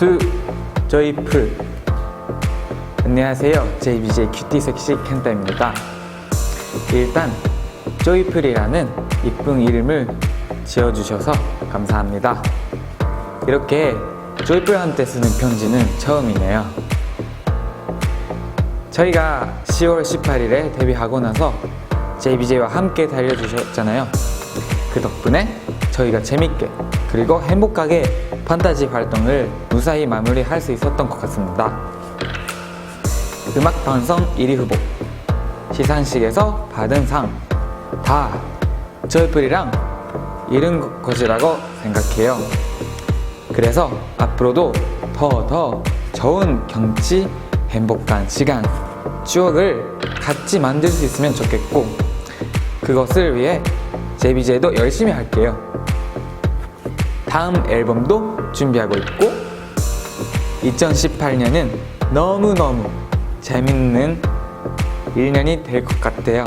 to 조이풀. 안녕하세요, JBJ 큐티 섹시 켄타입니다. 일단 조이풀이라는 이쁜 이름을 지어주셔서 감사합니다. 이렇게 조이풀한테 쓰는 편지는 처음이네요. 저희가 10월 18일에 데뷔하고 나서 JBJ와 함께 달려주셨잖아요. 그 덕분에 저희가 재밌게 그리고 행복하게 판타지 활동을 무사히 마무리할 수 있었던 것 같습니다. 음악방송 1위 후보, 시상식에서 받은 상 다 조이풀이랑 이룬 것이라고 생각해요. 그래서 앞으로도 더 좋은 경치, 행복한 시간, 추억을 같이 만들 수 있으면 좋겠고, 그것을 위해 JBJ도 열심히 할게요. 다음 앨범도 준비하고 있고 2018년은 너무너무 재밌는 1년이 될 것 같아요.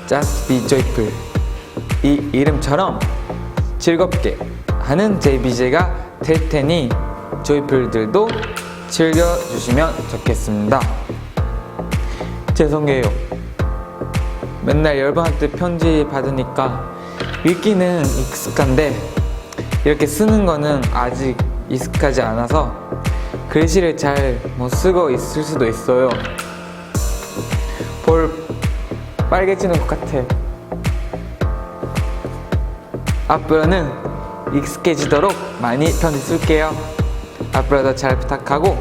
Just be joyful, 이 이름처럼 즐겁게 하는 JBJ가 될 테니 조이풀들도 즐겨주시면 좋겠습니다. 죄송해요. 맨날 여러분한테 편지 받으니까 읽기는 익숙한데 이렇게 쓰는 거는 아직 익숙하지 않아서 글씨를 잘 못 쓰고 있을 수도 있어요. 볼 빨개지는 것 같아. 앞으로는 익숙해지도록 많이 편지 쓸게요. 앞으로도 잘 부탁하고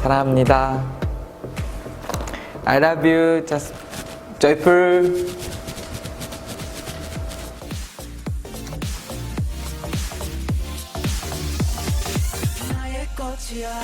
사랑합니다. I love you, just joyful. 나의 꽃이야